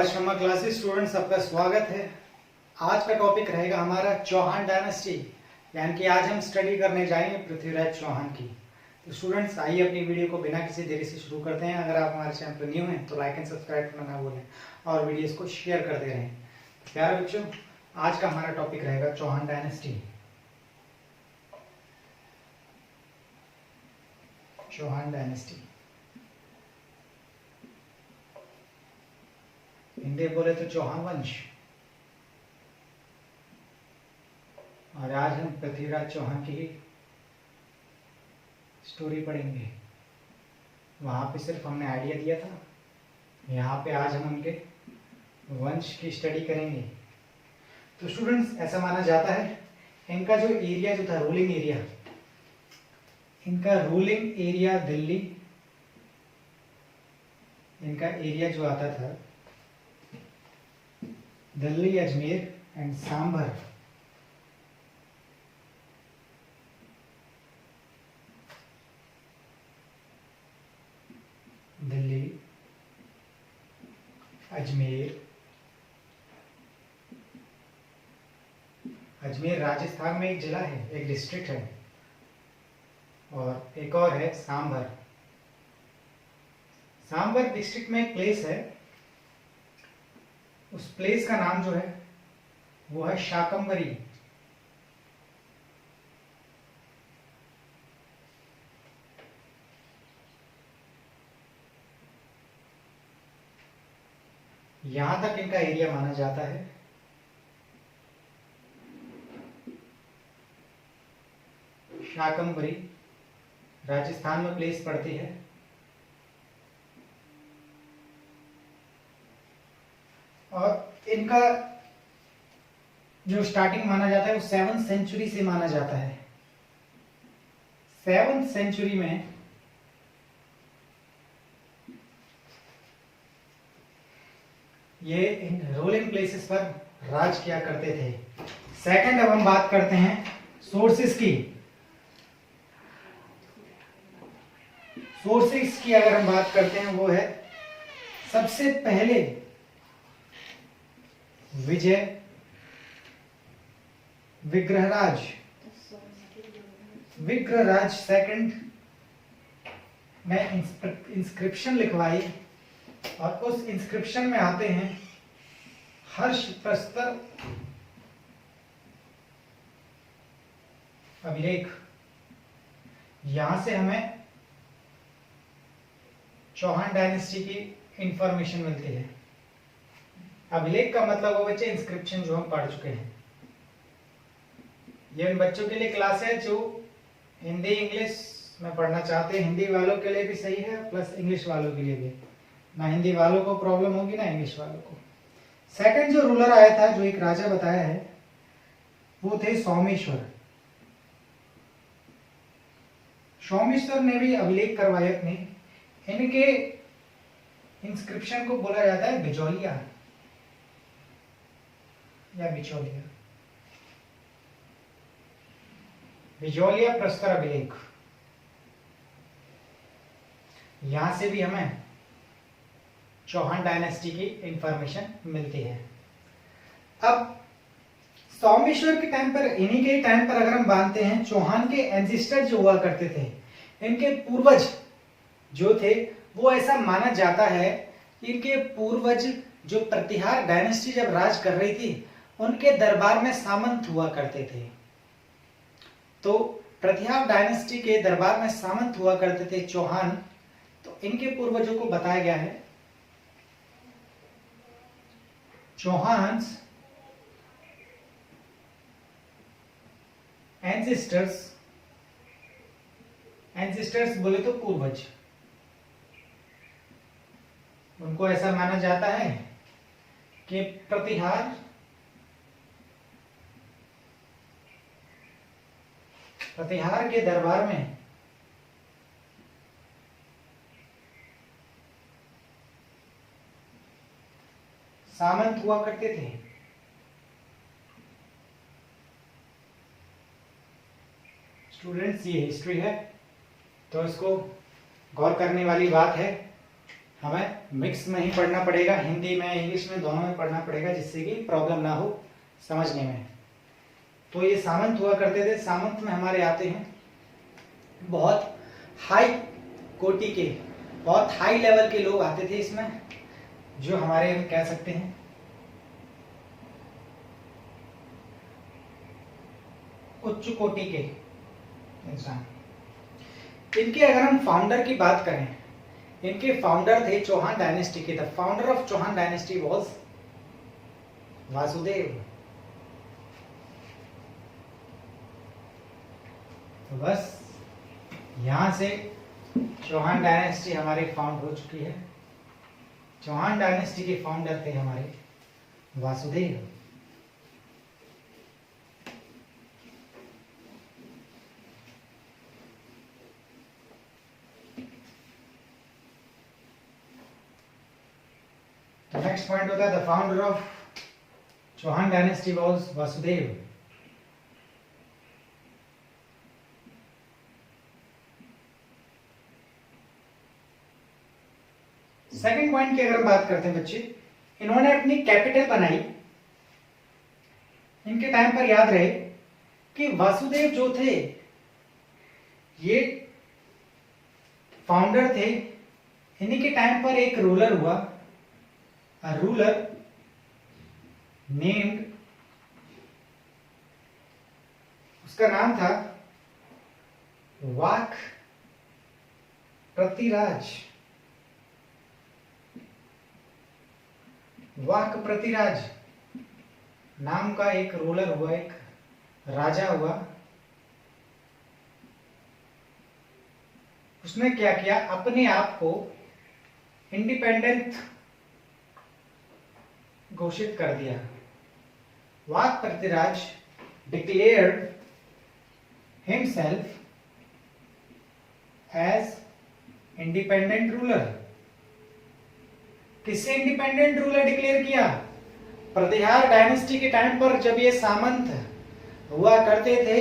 Bharat Sharma classes students, सबका स्वागत है। आज का टॉपिक रहेगा हमारा चौहान डायनेस्टी, यानी कि आज हम स्टडी करने जाएंगे पृथ्वीराज चौहान की। तो स्टूडेंट्स आइए अपनी वीडियो को बिना किसी देरी से शुरू करते हैं। अगर आप हमारे चैनल पर न्यू हैं तो लाइक एंड सब्सक्राइब करना ना भूलें और वीडियोस को शेयर करते रहें। प्यारे बच्चों, आज का हमारा टॉपिक रहेगा चौहान डायनेस्टी। चौहान डायनेस्टी हिंदी बोले तो चौहान वंश। और आज हम पृथ्वीराज चौहान की ही स्टोरी पढ़ेंगे। वहां पे सिर्फ हमने आइडिया दिया था, यहाँ पे आज हम उनके वंश की स्टडी करेंगे। तो स्टूडेंट्स, ऐसा माना जाता है इनका जो एरिया जो था, रूलिंग एरिया, इनका रूलिंग एरिया दिल्ली, इनका एरिया जो आता था दिल्ली, अजमेर एंड सांभर। दिल्ली, अजमेर, अजमेर राजस्थान में एक जिला है, एक डिस्ट्रिक्ट है, और एक और है सांभर। सांभर डिस्ट्रिक्ट में एक प्लेस है, उस प्लेस का नाम जो है वो है शाकंभरी। यहां तक इनका एरिया माना जाता है। शाकंभरी राजस्थान में प्लेस पड़ती है। और इनका जो स्टार्टिंग माना जाता है वो 7th सेंचुरी से माना जाता है। 7th सेंचुरी में ये इन रूलिंग प्लेसेस पर राज किया करते थे। सेकंड, अब हम बात करते हैं सोर्सेस की। सोर्सेस की अगर हम बात करते हैं, वो है सबसे पहले विजय विग्रहराज, विग्रहराज सेकंड ने इंस्क्रिप्शन लिखवाई, और उस इंस्क्रिप्शन में आते हैं हर्ष प्रस्तर अभिलेख। यहां से हमें चौहान डायनेस्टी की इंफॉर्मेशन मिलती है। अभिलेख का मतलब वो बच्चे इंस्क्रिप्शन जो हम पढ़ चुके हैं। ये उन बच्चों के लिए क्लास है जो हिंदी इंग्लिश में पढ़ना चाहते हैं। हिंदी वालों के लिए भी सही है, प्लस इंग्लिश वालों के लिए भी। ना हिंदी वालों को प्रॉब्लम होगी ना इंग्लिश वालों को। सेकंड जो रूलर आया था, जो एक राजा बताया है, वो थे सोमेश्वर। सोमेश्वर ने भी अभिलेख करवाए अपने। इनके इंस्क्रिप्शन को बोला जाता है बिचौलिया या बिचौलिया, बिचौलिया प्रस्तर अभिलेख। यहां से भी हमें चौहान डायनेस्टी की इंफॉर्मेशन मिलती है। अब सोमेश्वर के टाइम पर, इन्हीं के टाइम पर अगर हम मानते हैं, चौहान के एंसेस्टर जो हुआ करते थे, इनके पूर्वज जो थे, वो ऐसा माना जाता है कि इनके पूर्वज जो प्रतिहार डायनेस्टी जब राज कर रही थी, उनके दरबार में सामंत हुआ करते थे। तो प्रतिहार डायनेस्टी के दरबार में सामंत हुआ करते थे चौहान। तो इनके पूर्वजों को बताया गया है चौहान्स एंसेस्टर्स, एंसेस्टर्स बोले तो पूर्वज। उनको ऐसा माना जाता है कि प्रतिहार के दरबार में सामंत हुआ करते थे। स्टूडेंट्स, ये हिस्ट्री है, तो इसको गौर करने वाली बात है। हमें मिक्स में ही पढ़ना पड़ेगा, हिंदी में इंग्लिश में दोनों में पढ़ना पड़ेगा, जिससे कि प्रॉब्लम ना हो समझने में। तो ये सामंत हुआ करते थे। सामंत में हमारे आते हैं बहुत हाई कोटि के, बहुत हाई लेवल के लोग आते थे इसमें, जो हमारे हम कह सकते हैं उच्च कोटि के इंसान। इनके अगर हम फाउंडर की बात करें, इनके फाउंडर थे चौहान डायनेस्टी के। The founder of Chauhan dynasty was Vasudev. तो बस यहां से चौहान डायनेस्टी हमारी फाउंड हो चुकी है। चौहान डायनेस्टी के फाउंडर थे हमारे वासुदेव। तो नेक्स्ट पॉइंट होता है the founder of Chauhan dynasty was Vasudev. Second point की अगर हम बात करते हैं बच्चे, इन्होंने अपनी कैपिटल बनाई। इनके टाइम पर याद रहे कि वासुदेव जो थे ये फाउंडर थे। इन्हीं के टाइम पर एक रूलर हुआ, अ रूलर नेम्ड, उसका नाम था वाक प्रतिराज। वाक प्रतिराज नाम का एक रूलर हुआ, एक राजा हुआ। उसने क्या किया, अपने आप को इंडिपेंडेंट घोषित कर दिया। वाक प्रतिराज declared himself as independent ruler. किससे इंडिपेंडेंट रूलर डिक्लेयर किया? प्रतिहार डायनेस्टी के टाइम पर जब ये सामंत हुआ करते थे,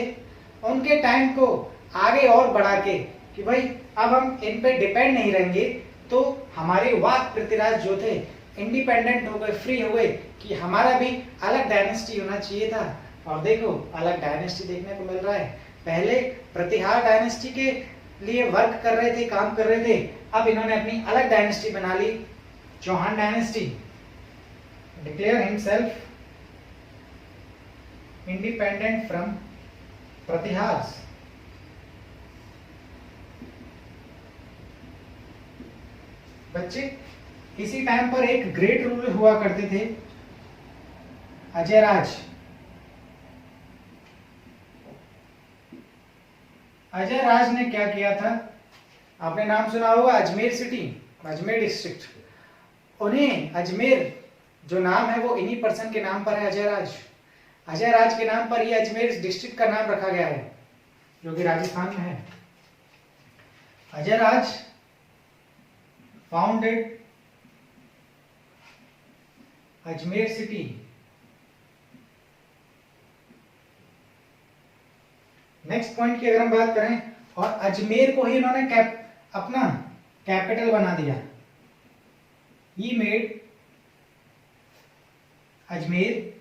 उनके टाइम को आगे और बढ़ा के कि भाई अब हम इन पे डिपेंड नहीं रहेंगे, तो हमारे वाक प्रतिराज जो थे इंडिपेंडेंट हो गए, फ्री हो गए कि हमारा भी अलग डायनेस्टी होना चाहिए था। और देखो अलग डायनेस्टी देखने को मिल रहा है। पहले प्रतिहार डायनेस्टी के लिए वर्क कर रहे थे, काम कर रहे थे, अब इन्होंने अपनी अलग डायनेस्टी बना ली, Chauhan dynasty. Declare himself independent from Pratihara. बच्चे इसी टाइम पर एक ग्रेट रूलर हुआ करते थे, अजयराज। अजयराज ने क्या किया था, आपने नाम सुना होगा अजमेर सिटी, अजमेर डिस्ट्रिक्ट। उन्हें अजमेर जो नाम है वो इन्हीं पर्सन के नाम पर है, अजयराज। अजयराज के नाम पर ही अजमेर डिस्ट्रिक्ट का नाम रखा गया है, जो कि राजस्थान में है। Ajayraj founded Ajmer city. Next point की अगर हम बात करें, और अजमेर को ही इन्होंने अपना कैपिटल बना दिया। He made Ajmer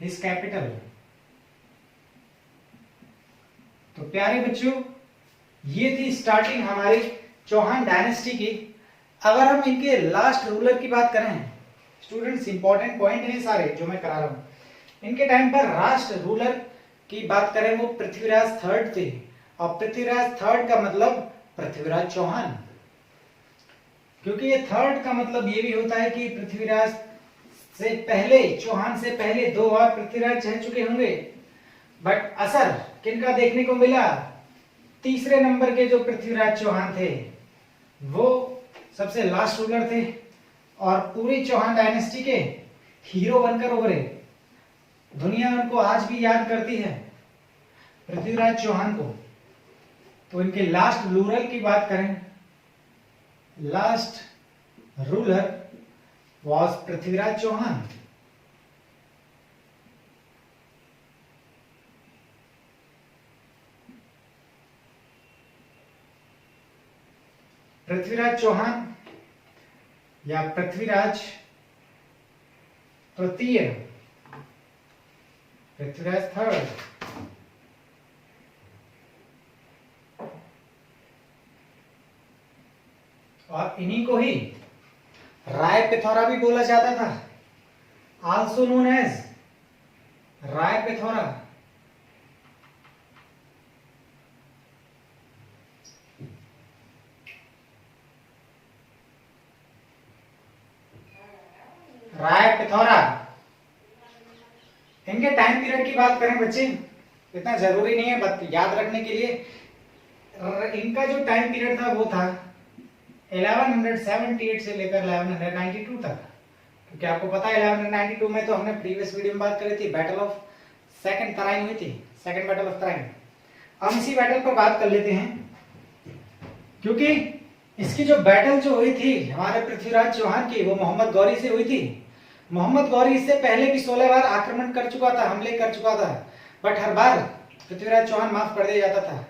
his capital. तो प्यारे बच्चों, ये थी स्टार्टिंग हमारी चौहान डायनेस्टी की। अगर हम इनके लास्ट रूलर की बात करें, स्टूडेंट्स इंपॉर्टेंट पॉइंट है सारे जो मैं करा रहा हूं। इनके टाइम पर लास्ट रूलर की बात करें वो पृथ्वीराज थर्ड थे। और पृथ्वीराज थर्ड का मतलब पृथ्वीराज चौहान, क्योंकि ये थर्ड का मतलब ये भी होता है कि पृथ्वीराज से पहले, चौहान से पहले 2 बार पृथ्वीराज रह चुके होंगे। बट असर किनका देखने को मिला? तीसरे नंबर के जो पृथ्वीराज चौहान थे वो सबसे लास्ट रूलर थे, और पूरी चौहान डायनेस्टी के हीरो बनकर उभरे। दुनिया उनको आज भी याद करती है, पृथ्वीराज चौहान को। तो इनके लास्ट रूलर की बात करें, last ruler was Prithviraj Chauhan. Prithviraj Chauhan या पृथ्वीराज तृतीय, पृथ्वीराज थर्ड, और इन्हीं को ही राय पिथौरा भी बोला जाता था, also known as Rai Pithora. Rai Pithora, इनके टाइम पीरियड की बात करें बच्चे, इतना जरूरी नहीं है बट याद रखने के लिए, इनका जो टाइम पीरियड था वो था 1178 से लेकर 1192 तक, क्योंकि आपको पता है 1192 में तो हमने प्रीवियस वीडियो में बात करी थी, बैटल ऑफ सेकंड तराइन हुई थी, सेकंड बैटल ऑफ तराइन। हम इसी बैटल पर बात कर लेते हैं, क्योंकि इसकी जो बैटल जो हुई थी हमारे पृथ्वीराज चौहान की, वो मोहम्मद गौरी से हुई थी। मोहम्मद गौरी इससे पहले भी 16 बार आक्रमण कर चुका था, हमले कर चुका था, बट हर बार पृथ्वीराज चौहान माफ कर दिया जाता था।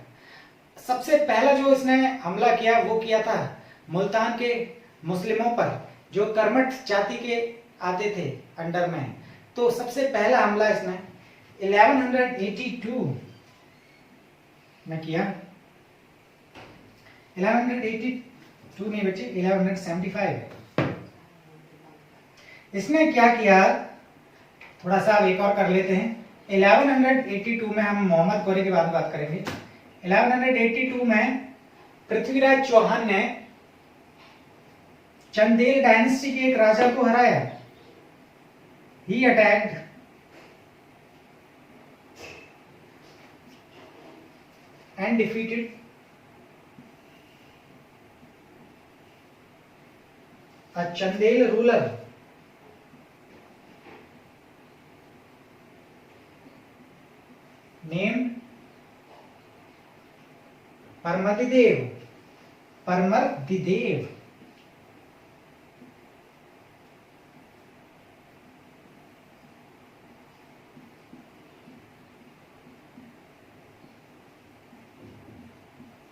सबसे पहला जो इसने हमला किया वो किया था मुल्तान के मुस्लिमों पर, जो कर्मठ जाति के आते थे अंडर में। तो सबसे पहला हमला इसने 1182 में किया, 1182 नहीं बच्चे, 1175। इसने क्या किया, थोड़ा सा एक और कर लेते हैं। 1182 में हम मोहम्मद गौरी के बाद बात करेंगे। 1182 में पृथ्वीराज चौहान ने चंदेल डायनेस्टी के एक राजा को हराया। He attacked and defeated a Chandel ruler named Parmadidev. Parmadidev.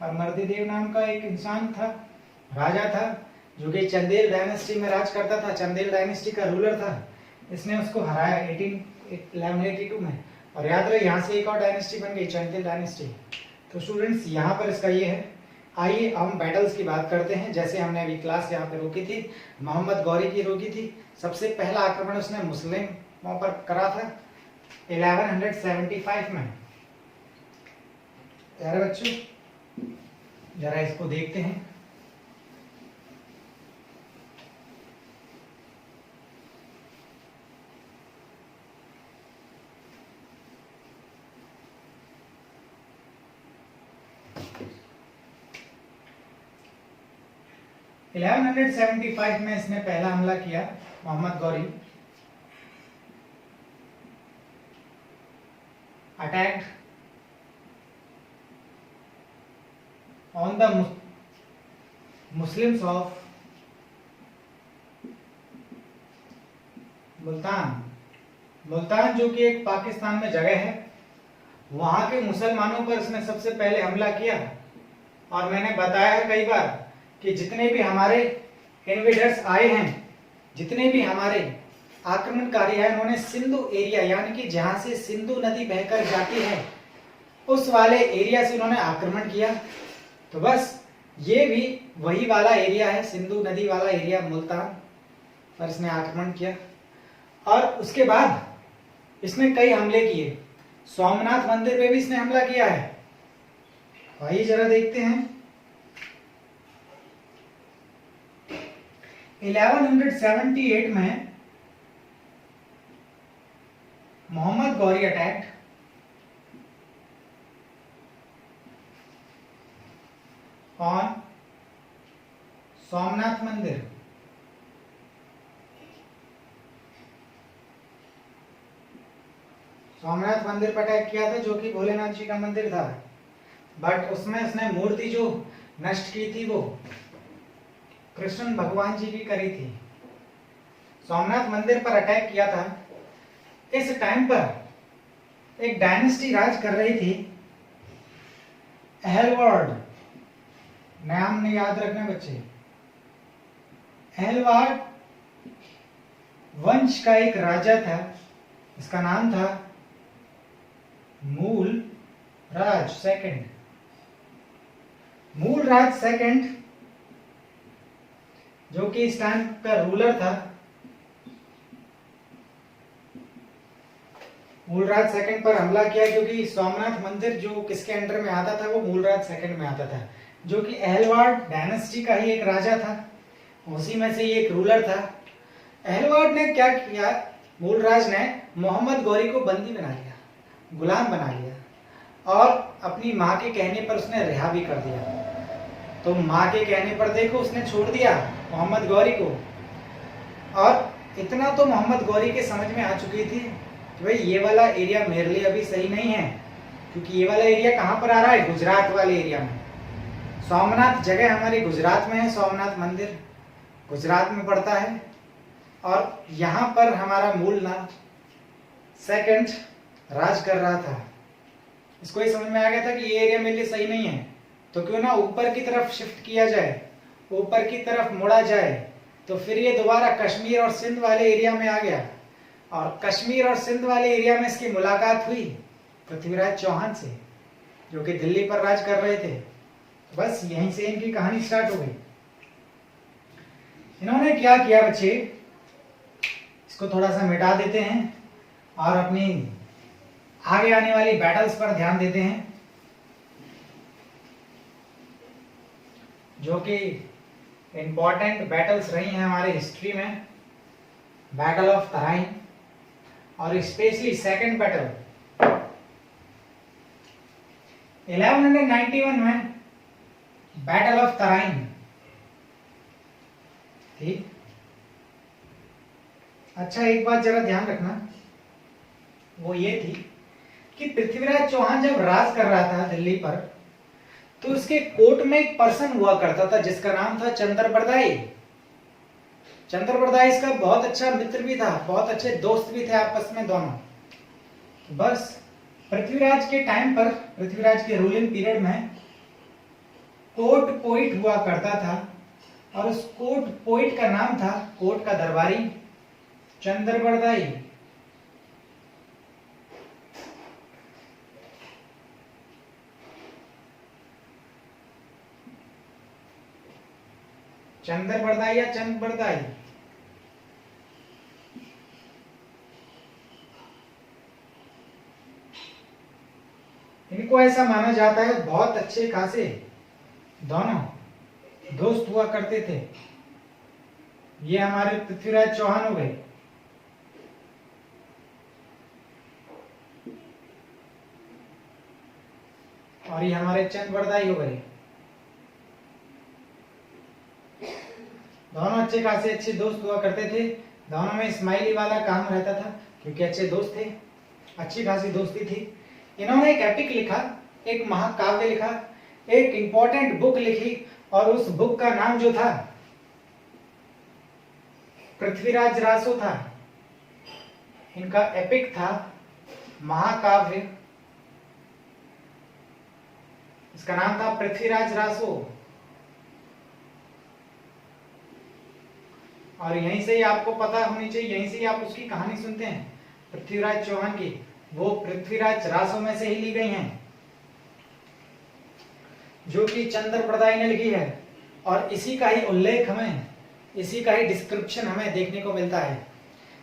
Paramardidev नाम का एक इंसान था, राजा था, जो कि चंदेल डायनेस्टी में राज करता था, चंदेल डायनेस्टी का रूलर था। इसने उसको हराया 1182 में। और याद रहे यहाँ से एक और डायनेस्टी बन गई, चंदेल डायनेस्टी। तो स्टूडेंट्स यहाँ पर इसका ये है। आइए हम बैटल्स की बात करते हैं। जैसे हमने अभी क्लास यहाँ पे रोकी थी, मोहम्मद गौरी की रोकी थी। सबसे पहला आक्रमण उसने मुस्लिमों पर करा था 1175 में। यार बच्चों जरा इसको देखते हैं। इन 1175 में इसने पहला हमला किया, Mohammad Ghori attacked on the Muslims of Multan. Multan जो कि एक पाकिस्तान में जगह है, वहां के मुसलमानों पर इसने सबसे पहले हमला किया। और मैंने बताया है कई बार कि जितने भी हमारे इन्वेडर्स आए हैं, जितने भी हमारे आक्रमणकारी हैं, उन्होंने सिंधु एरिया यानी कि जहां से सिंधु नदी बहकर जाती है उस वाले एरिया से उन्होंने आक्रमण किया। तो बस ये भी वही वाला एरिया है, सिंधु नदी वाला एरिया मुल्तान पर इसने आक्रमण किया। और उसके बाद इसने कई हमले किए। सोमनाथ मंदिर पे भी इसने हमला किया है। आइए जरा देखते हैं। 1178 में मोहम्मद गौरी अटैक्ड ऑन सोमनाथ मंदिर। सोमनाथ मंदिर पर अटैक किया था, जो कि भोलेनाथ जी का मंदिर था। बट उसमें उसने मूर्ति जो नष्ट की थी वो कृष्ण भगवान जी की करी थी। सोमनाथ मंदिर पर अटैक किया था। इस टाइम पर एक डायनेस्टी राज कर रही थी, एहलवार्ड। नाम ने याद रखना बच्चे। एहलवाड वंश का एक राजा था, इसका नाम था मूल राज सेकंड। मूल राज सेकंड जो कि इस टाइम का रूलर था। मूलराज सेकंड पर हमला किया क्योंकि सोमनाथ मंदिर जो किसके अंडर में आता था, वो मूलराज सेकंड में आता था, जो कि एहलवाड डायनेस्टी का ही एक राजा था, उसी में से ये एक रूलर था। एहलवाड ने क्या किया, मूलराज ने मोहम्मद गौरी को बंदी बना लिया, गुलाम बना लिया और अपनी माँ के कहने पर उसने रिहा भी कर दिया। तो माँ के कहने पर देखो उसने छोड़ दिया मोहम्मद गौरी को। और इतना तो मोहम्मद गौरी के समझ में आ चुकी थी कि भाई ये वाला एरिया मेरे लिए अभी सही नहीं है, क्योंकि ये वाला एरिया कहाँ पर आ रहा है, गुजरात वाले एरिया में। सोमनाथ जगह हमारी गुजरात में है, सोमनाथ मंदिर गुजरात में पड़ता है और यहाँ पर हमारा मूल नाम सेकंड राज कर रहा था। इसको ये समझ में आ गया था कि ये एरिया मेरे लिए सही नहीं है, तो क्यों ना ऊपर की तरफ शिफ्ट किया जाए, ऊपर की तरफ मुड़ा जाए। तो फिर ये दोबारा कश्मीर और सिंध वाले एरिया में आ गया और कश्मीर और सिंध वाले एरिया में इसकी मुलाकात हुई पृथ्वीराज चौहान से, जो कि दिल्ली पर राज कर रहे थे। बस यहीं से इनकी कहानी स्टार्ट हो गई। इन्होंने क्या किया बच्चे, इसको थोड़ा सा मिटा देते हैं और अपनी आगे आने वाली बैटल्स पर ध्यान देते हैं, जो कि इंपॉर्टेंट बैटल्स रही हैं हमारे हिस्ट्री में। बैटल ऑफ तराइन और स्पेशली सेकंड बैटल 1191 में बैटल ऑफ तराइन थी। अच्छा, एक बात जरा ध्यान रखना, वो ये थी कि पृथ्वीराज चौहान जब राज कर रहा था दिल्ली पर, तो उसके कोर्ट में एक पर्सन हुआ करता था जिसका नाम था चंद्रबरदाई। चंद्रबरदाई इसका बहुत अच्छा मित्र भी था, बहुत अच्छे दोस्त भी थे आपस में दोनों। बस पृथ्वीराज के टाइम पर, पृथ्वीराज के रूलिंग पीरियड में कोर्ट पोइट हुआ करता था और उस कोर्ट पोइट का नाम था, कोर्ट का दरबारी चंद्रबरदाई। चंद्रबरदाई या चंद्रबरदाई, इनको ऐसा माना जाता है बहुत अच्छे खासे दोनों दोस्त हुआ करते थे। ये हमारे पृथ्वीराज चौहान हो गए और ये हमारे चंद्रबरदाई हो गए। दोनों अच्छे खासे अच्छे दोस्त हुआ करते थे, दोनों में स्माइली वाला काम रहता था क्योंकि अच्छे दोस्त थे, अच्छी खासी दोस्ती थी। इन्होंने एक एपिक लिखा, एक महाकाव्य लिखा, एक इंपॉर्टेंट बुक लिखी और उस बुक का नाम जो था पृथ्वीराज रासो था। इनका एपिक था महाकाव्य, इसका नाम था पृथ्वीराज रासो। और यहीं से ही आपको पता होनी चाहिए, यहीं से ही आप उसकी कहानी सुनते हैं पृथ्वीराज चौहान की, वो पृथ्वीराज रासो में से ही ली गई हैं, जो कि चंद्रबरदाई ने लिखी है। और इसी का ही उल्लेख हमें, इसी का ही डिस्क्रिप्शन हमें देखने को मिलता है।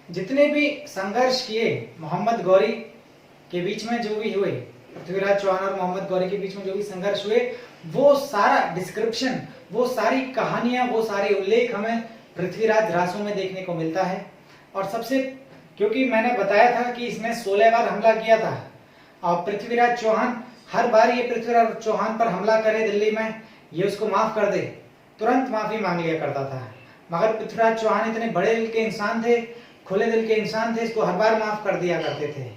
जितने भी संघर्ष किए मोहम्मद गौरी के बीच में, जो भी हुए, पृथ्वीराज चौहान और मोहम्मद गौरी के बीच में जो भी संघर्ष हुए, वो सारा डिस्क्रिप्शन, वो सारी कहानियां, वो सारे उल्लेख हमें पृथ्वीराज रासो में देखने को मिलता है। और सबसे, क्योंकि मैंने बताया था कि इसने 16 बार हमला किया था और पृथ्वीराज चौहान हर बार ये पृथ्वीराज चौहान पर हमला करे दिल्ली में, ये उसको माफ कर दे, तुरंत माफी मांग लिया करता था। मगर पृथ्वीराज चौहान इतने बड़े दिल के इंसान थे, खुले दिल के इंसान थे, इसको हर बार माफ कर दिया करते थे।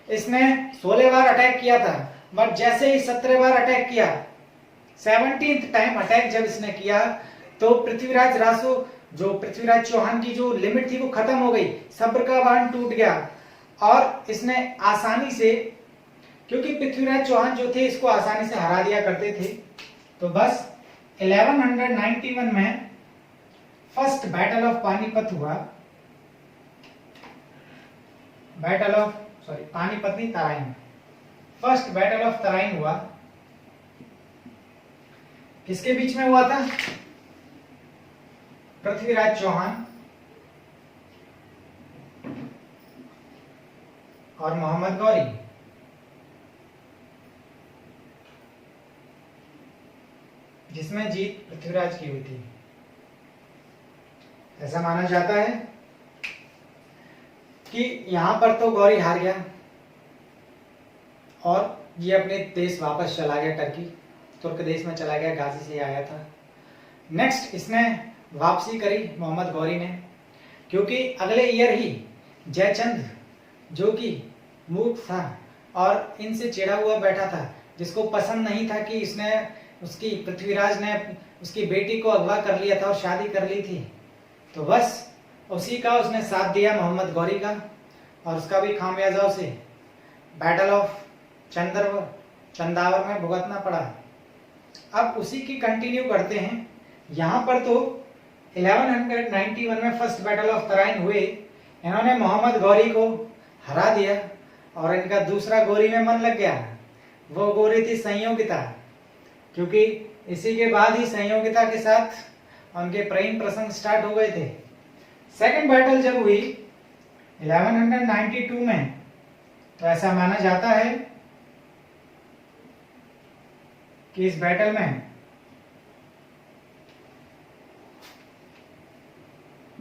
इसने 16 बार अटैक किया था, बट जैसे ही 17 बार अटैक किया, 17th टाइम अटैक जब इसने किया, तो पृथ्वीराज रासो, जो पृथ्वीराज चौहान की जो लिमिट थी वो खत्म हो गई, सब्र का बांध टूट गया और इसने आसानी से, क्योंकि पृथ्वीराज चौहान जो थे इसको आसानी से हरा दिया करते थे, तो बस 1191 में फर्स्ट बैटल ऑफ पानीपत हुआ। पानीपत नहीं, Tarain. First battle of Tarain हुआ। किसके बीच में हुआ था? पृथ्वीराज चौहान और मोहम्मद गौरी। जिसमें जीत पृथ्वीराज की हुई थी। ऐसा माना जाता है कि यहां पर तो गौरी हार गया और ये अपने देश वापस चला गया, तुर्क देश में चला गया, गाजी से आया था। नेक्स्ट इसने वापसी करी मोहम्मद गौरी ने, क्योंकि अगले ईयर ही जयचंद जो कि मूर्ख था और इनसे चिढ़ा हुआ बैठा था, जिसको पसंद नहीं था कि उसकी पृथ्वीराज ने उसकी बेटी को अगवा कर लिया था और शादी कर ली थी, तो बस उसी का उसने साथ दिया मोहम्मद गौरी का, और उसका भी खामियाजा उसे बैटल ऑफ चंदावर में भुगतना पड़ा। अब उसी की कंटिन्यू करते हैं। यहाँ पर तो 1191 में फर्स्ट बैटल ऑफ तराइन हुए, इन्होंने मोहम्मद गौरी को हरा दिया और इनका दूसरा गौरी में मन लग गया। वो गौरी थी संयोगिता, क्योंकि इसी के बाद ही संयोगिता के साथ उनके प्रेम प्रसंग स्टार्ट हो गए थे। सेकंड बैटल जब हुई 1192 में, तो ऐसा माना जाता है कि इस बैटल में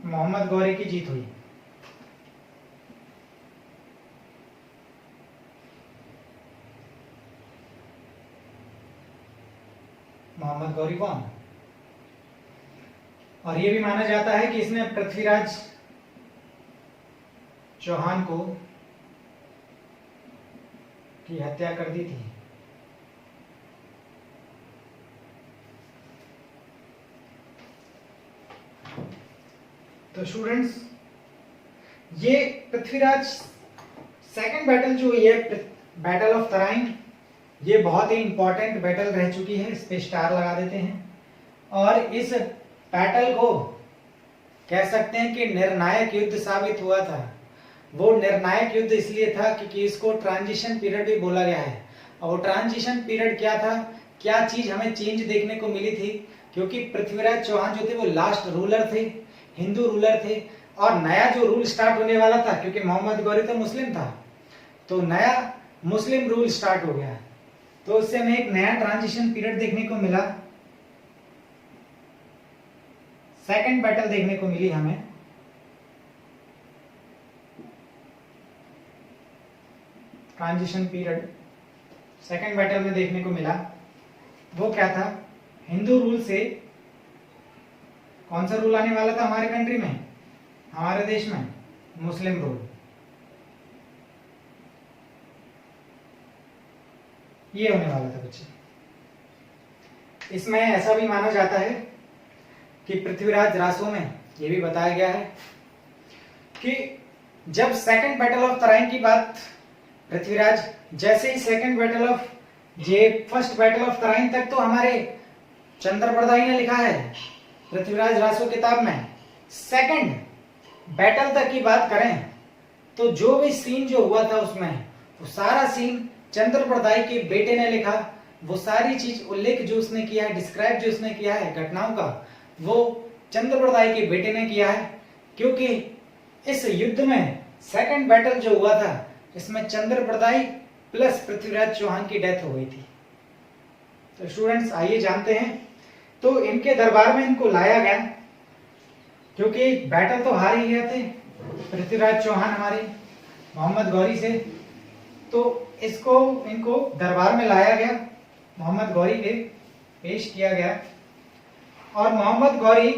मोहम्मद गौरी की जीत हुई। मोहम्मद गौरी कौन? और यह भी माना जाता है कि इसने पृथ्वीराज चौहान को की हत्या कर दी थी। तो स्टूडेंट्स, ये पृथ्वीराज सेकंड बैटल जो हुई है, बैटल ऑफ तराइन, ये बहुत ही इंपॉर्टेंट बैटल रह चुकी है। इस पे स्टार लगा देते हैं। और इस बैटल को कह सकते हैं कि निर्णायक युद्ध साबित हुआ था। वो निर्णायक युद्ध इसलिए था क्योंकि इसको ट्रांजिशन पीरियड भी बोला गया है। और वो ट्रांजिशन पीरियड क्या था, क्या चीज हमें चेंज देखने को मिली थी, क्योंकि पृथ्वीराज चौहान जो थे वो लास्ट रूलर थे, हिंदू रूलर थे, और नया जो रूल स्टार्ट होने वाला था, क्योंकि मोहम्मद गौरी तो मुस्लिम था, तो नया मुस्लिम रूल स्टार्ट हो गया। तो उससे हमें एक नया ट्रांजिशन पीरियड देखने को मिला। सेकंड बैटल देखने को मिली हमें। ट्रांजिशन पीरियड सेकंड बैटल में देखने को मिला। वो क्या था? हिंदू रूल से कौन सा रूल आने वाला था हमारे कंट्री में, हमारे देश में? मुस्लिम रूल। ये होने वाला था बच्चे। इसमें ऐसा भी माना जाता है कि पृथ्वीराज रासो में ये भी बताया गया है कि जब सेकंड बैटल ऑफ तराइन की बात, पृथ्वीराज जैसे ही second battle of first battle of Tarain तक तो हमारे चंद्रप्रदाई ने लिखा है पृथ्वीराज रासो किताब में। सेकंड बैटल तक की बात करें तो जो भी सीन जो हुआ था उसमें, वो सारा सीन चंद्रप्रदाई के बेटे ने लिखा। वो सारी चीज उल्लेख जो उसने किया है, डिस्क्राइब जो उसने किया है घटनाओं का, वो चंद्रप्रदाई के बेटे ने किया है। क्योंकि इस युद्ध में सेकंड बैटल जो हुआ था, इसमें चंद्रप्रदाई प्लस पृथ्वीराज चौहान की डेथ हो गई थी। तो स्टूडेंट्स आइए जानते हैं। तो इनके दरबार में इनको लाया गया, क्योंकि बैटल तो हार ही गए थे पृथ्वीराज चौहान हमारे मोहम्मद गौरी से। तो इनको दरबार में लाया गया, मोहम्मद गौरी के पेश किया गया, और मोहम्मद गौरी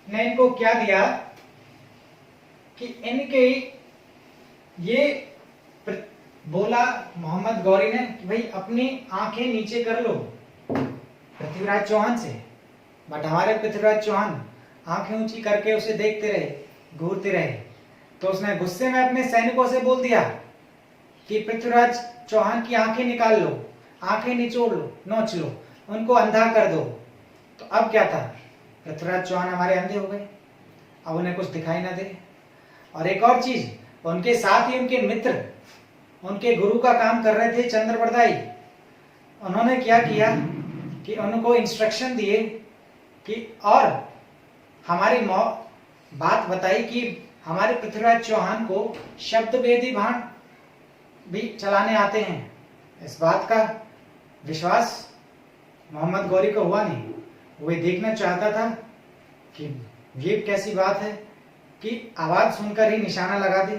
ने इनको क्या दिया कि इनके ये बोला मोहम्मद गौरी ने कि भाई अपनी आंखें नीचे कर लो पृथ्वीराज चौहान से। बट हमारे पृथ्वीराज चौहान आंखें ऊंची करके उसे देखते रहे, घूरते रहे। तो उसने गुस्से में अपने सैनिकों से बोल दिया कि पृथ्वीराज चौहान की आंखें निकाल लो, आंखें निचोड़ लो, नोच लो। उनको अंधा कर दो। तो अब क्या था, पृथ्वीराज चौहान हमारे अंधे हो गए, अब उन्हें कुछ दिखाई ना दे। और एक और चीज, उनके साथ ही उनके मित्र, उनके गुरु का काम कर रहे थे चंद्रप्रदाई। उन्होंने क्या किया कि उनको इंस्ट्रक्शन दिए कि और हमारी बात बताई कि हमारे पृथ्वीराज चौहान को शब्द वेदी बाण भी चलाने आते हैं। इस बात का विश्वास मोहम्मद गौरी को हुआ नहीं। वो देखना चाहता था कि ये कैसी बात है कि आवाज सुनकर ही निशाना लगा दे।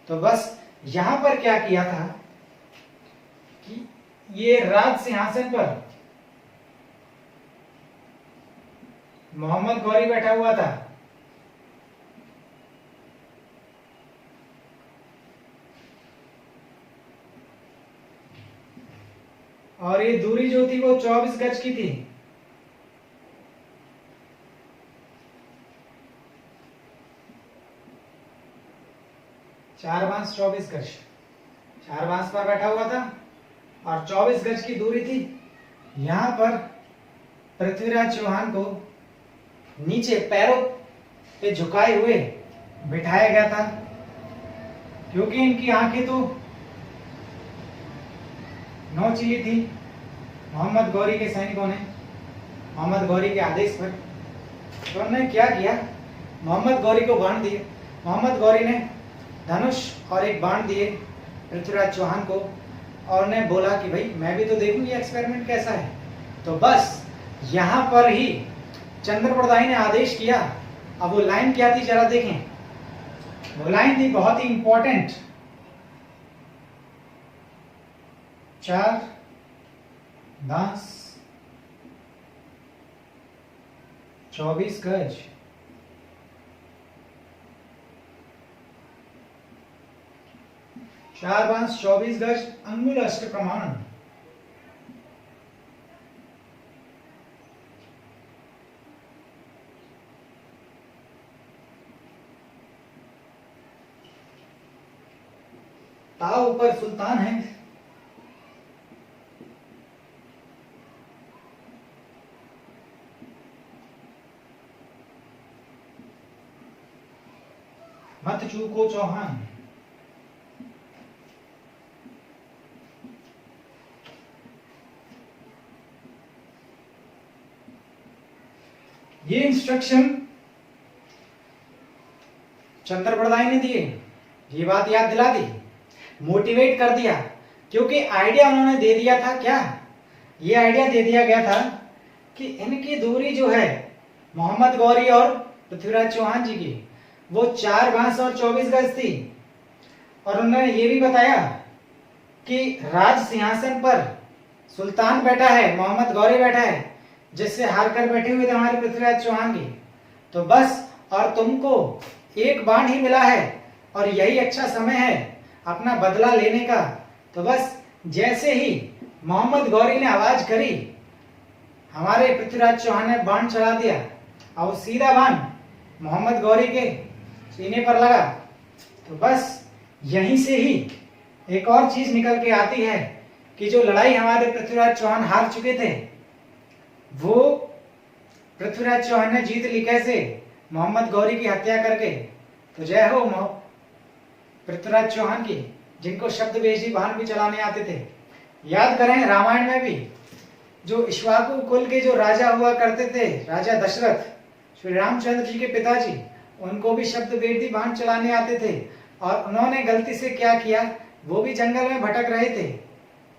तो बस यहां पर क्या किया था कि ये राज सिंहासन पर मोहम्मद गौरी बैठा हुआ था। और ये दूरी जो थी वो 24 गज की थी। चार बांस 24 गज, चार बांस पर बैठा हुआ था और 24 गज की दूरी थी। यहां पर पृथ्वीराज चौहान को नीचे पैरों पे झुकाए हुए बिठाया गया था, क्योंकि इनकी आंखें तो नौचिली थी। मोहम्मद गौरी के सैनिकों ने मोहम्मद गौरी के आदेश पर तो उन्होंने क्या किया, मोहम्मद गौरी को बाण दिए। मोहम्मद गौरी ने धनुष और एक बाण दिए पृथ्वीराज चौहान को और उन्हें बोला कि भाई मैं भी तो देखूं ये एक्सपेरिमेंट कैसा है। तो बस यहां पर ही चंद्रप्रदाई ने आदेश किया। अब वो लाइन क्या थी जरा देखें। वो लाइन थी बहुत ही इंपॉर्टेंट, 4 बांस 24 गज। चार बांस 24 गज अंगुल अष्ट प्रमाण। ताव ऊपर सुल्तान है। मत चूको चौहान। ये इंस्ट्रक्शन चंद्रप्रदाई ने दिए। ये बात याद दिला दी, मोटिवेट कर दिया, क्योंकि आइडिया उन्होंने दे दिया था। क्या ये आइडिया दे दिया गया था कि इनकी दूरी जो है मोहम्मद गौरी और पृथ्वीराज चौहान जी की वो 4 बांस और 24 गज थी। और उन्होंने ये भी बताया कि राज सिंहासन पर सुल्तान बैठा है, मोहम्मद गौरी बैठा है, जिससे हार कर बैठे हुए थे हमारे पृथ्वीराज चौहान जी। तो बस और तुमको एक बाण ही मिला है और यही अच्छा समय है अपना बदला लेने का। तो बस जैसे ही मोहम्मद गौरी ने आवाज करी, हमारे पृथ्वीराज चौहान ने बाण चला दिया और सीधा बाण मोहम्मद गौरी के सीने पर लगा। तो बस यहीं से ही एक और चीज निकल के आती है कि जो लड़ाई हमारे पृथ्वीराज चौहान हार चुके थे, वो पृथ्वीराज चौहान ने जीत ली कैसे, मोहम्मद गौरी की हत्या करके। तो जय हो पृथ्वीराज चौहान की, जिनको शब्द वेदी बाण भी चलाने आते थे। याद करें रामायण में भी जो इक्ष्वाकु कुल के जो राजा हुआ करते थे, राजा दशरथ, श्री रामचंद्र जी के पिताजी, उनको भी शब्द वेदी बाण चलाने आते थे। और उन्होंने गलती से क्या किया, वो भी जंगल में भटक रहे थे,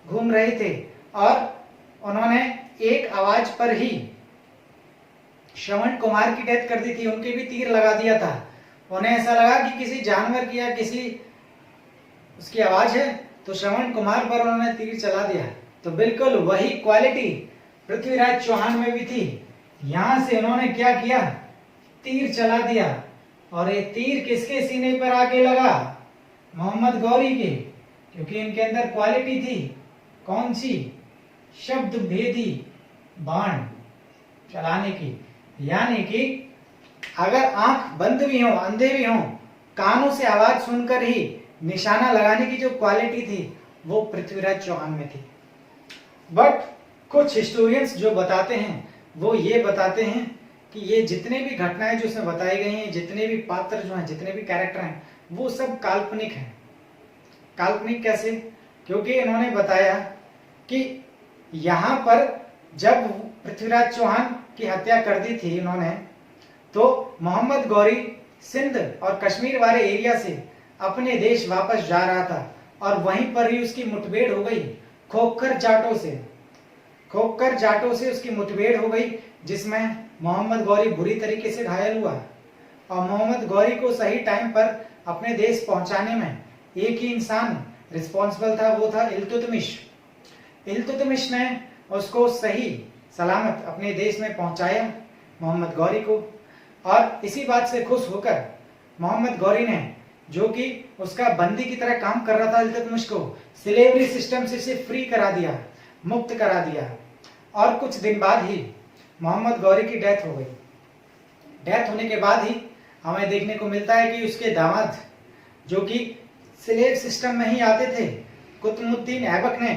घूम रहे थे, और उन्होंने एक आवाज पर ही श्रवण कुमार की डेथ कर दी थी। उनके भी तीर लगा दिया था। उन्हें ऐसा लगा कि किसी जानवर की या किसी उसकी आवाज है, तो श्रवण कुमार पर उन्होंने तीर चला दिया। तो बिल्कुल वही क्वालिटी पृथ्वीराज चौहान में भी थी। यहां से उन्होंने क्या किया, तीर चला दिया। और ये तीर किसके सीने पर आके लगा, मोहम्मद गौरी के, क्योंकि इनके अंदर क्वालिटी थी कौन सी, शब्द भेदी बाण चलाने की। यानी कि अगर आंख बंद भी हो, अंधे भी हो, कानों से आवाज सुनकर ही निशाना लगाने की जो क्वालिटी थी वो पृथ्वीराज चौहान में थी। बट कुछ हिस्टोरियंस जो बताते हैं वो ये बताते हैं कि ये जितने भी घटनाएं जो इसमें बताई गई हैं, जितने भी पात्र जो हैं, जितने भी कैरेक्टर हैं, वो सब काल्पनिक हैं। काल्पनिक कैसे? क्योंकि इन्होंने बताया कि यहां पर जब पृथ्वीराज चौहान की हत्या कर दी थी इन्होंने, तो मोहम्मद गौरी सिंध और कश्मीर वाले एरिया से अपने देश वापस जा रहा था और वहीं पर ही उसकी मुठभेड़ हो गई खोखर जाटों से। खोखर जाटों से उसकी मुठभेड़ हो गई, जिसमें मोहम्मद गौरी बुरी तरीके से घायल हुआ और मोहम्मद गौरी को सही टाइम पर अपने देश पहुंचाने में एक ही इंसान रिस्पॉन्सिबल था, वो था इल्तुतमिश। इल्तुतमिश ने उसको सही सलामत अपने देश में पहुंचाया मोहम्मद गौरी को, और इसी बात से खुश होकर मोहम्मद गौरी ने, जो कि उसका बंदी की तरह काम कर रहा था इल्तुतमिश को, स्लेवरी सिस्टम से इसे फ्री करा दिया, मुक्त करा दिया। और कुछ दिन बाद ही मोहम्मद गौरी की डेथ हो गई। डेथ होने के बाद ही हमें देखने को मिलता है कि उसके दामाद, जो कि स्लेव सिस्टम में ही आते थे, कुतुबुद्दीन ऐबक ने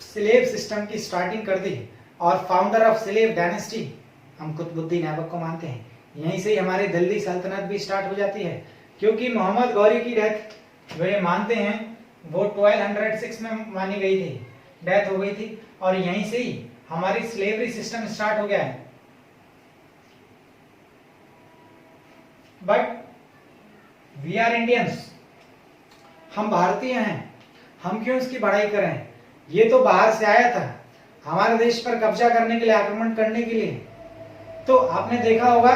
स्लेव सिस्टम की स्टार्टिंग कर दी और फाउंडर ऑफ स्लेव डायनेस्टी हम कुतुबुद्दीन ऐबक को मानते हैं। यहीं से ही हमारी दिल्ली सल्तनत भी स्टार्ट हो जाती है, क्योंकि मोहम्मद गौरी की डेथ जो ये मानते हैं वो 1206 में मानी गई थी, डेथ हो गई थी, और यहीं से ही हमारी स्लेवरी सिस्टम स्टार्ट हो गया है। बट वी आर इंडियंस, हम भारतीय हैं, हम क्यों इसकी बड़ाई करें? ये तो बाहर से आया था हमारे देश पर कब्जा करने के लिए, आक्रमण करने के लिए। तो आपने देखा होगा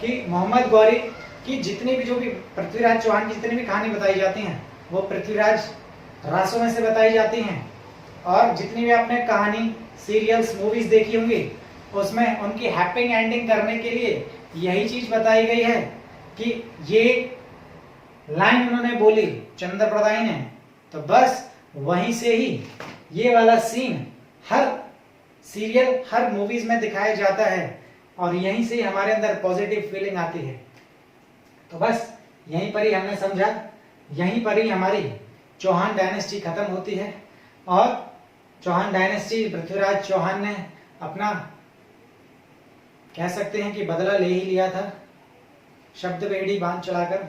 कि मोहम्मद गौरी की जितनी भी, जो भी पृथ्वीराज चौहान की जितनी भी कहानी बताई जाती हैं, वो पृथ्वीराज रासों में से बताई जाती हैं। और जितनी भी आपने कहानी, सीरियल्स, मूवीज देखी होंगी, उसमें उनकी हैप्पी एंडिंग करने के लिए यही चीज बताई गई है कि ये लाइन उन्होंने बोली चंद्रप्रदाई ने, तो बस वहीं से ही ये वाला सीन हर सीरियल, हर मूवीज में दिखाया जाता है, और यहीं से ही हमारे अंदर पॉजिटिव फीलिंग आती है। तो बस यहीं पर ही हमने समझा, यहीं पर ही हमारी चौहान डायनेस्टी खत्म होती है। और चौहान डायनेस्टी, पृथ्वीराज चौहान ने अपना, कह सकते हैं कि बदला ले ही लिया था, शब्द बेड़ी बांध चलाकर।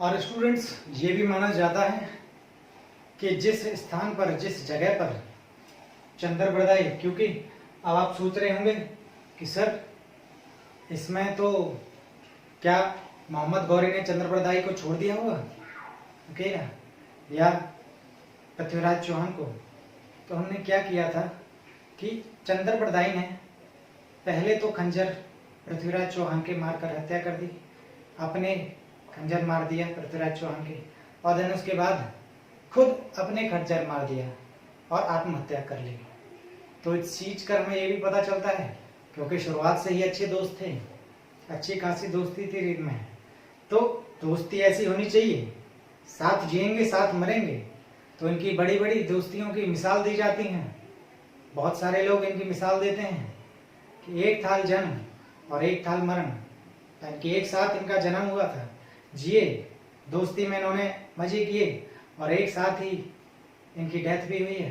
और स्टूडेंट्स, ये भी माना जाता है कि जिस स्थान पर, जिस जगह पर चंद्रप्रदाई, क्योंकि अब आप सोच रहे होंगे कि सर इसमें तो क्या मोहम्मद गौरी ने चंद्रप्रदाई को छोड़ दिया हुआ अकेला, या पृथ्वीराज चौहान को? तो हमने क्या किया था कि चंद्रप्रदाई ने पहले तो खंजर पृथ्वीराज चौहान के मारकर हत्या कर दी, अपने खंजर मार दिया पृथ्वीराज चौहान के, और देन उसके बाद खुद अपने खंजर मार दिया और आत्महत्या कर ली। तो इस चीज का हमें ये भी पता चलता है, क्योंकि शुरुआत से ही अच्छे दोस्त थे, अच्छी खासी दोस्ती थी रीत में, तो दोस्ती ऐसी होनी चाहिए, साथ जिएंगे साथ मरेंगे। तो इनकी बड़ी बड़ी दोस्तियों की मिसाल दी जाती हैं, बहुत सारे लोग इनकी मिसाल देते हैं कि एक थाल जन्म और एक थाल मरण, यानी कि एक साथ इनका जन्म हुआ था, जिए, दोस्ती में इन्होंने मजे किए, और एक साथ ही इनकी डेथ भी हुई है,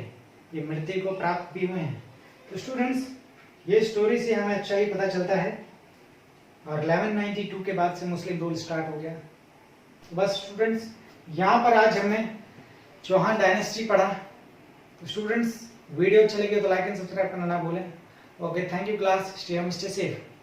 ये मृत्यु को प्राप्त भी हुए हैं। तो स्टूडेंट्स, ये स्टोरी से हमें अच्छा ही पता चलता है। और 1192 के बाद से मुस्लिम रूल स्टार्ट हो गया। तो बस स्टूडेंट्स, यहाँ पर आज हमने चौहान डायनेस्टी पढ़ा। तो स्टूडेंट्स, वीडियो अच्छी लगी तो लाइक एंड सब्सक्राइब करना ना भूलें। Okay, thank you class, stay home, stay safe.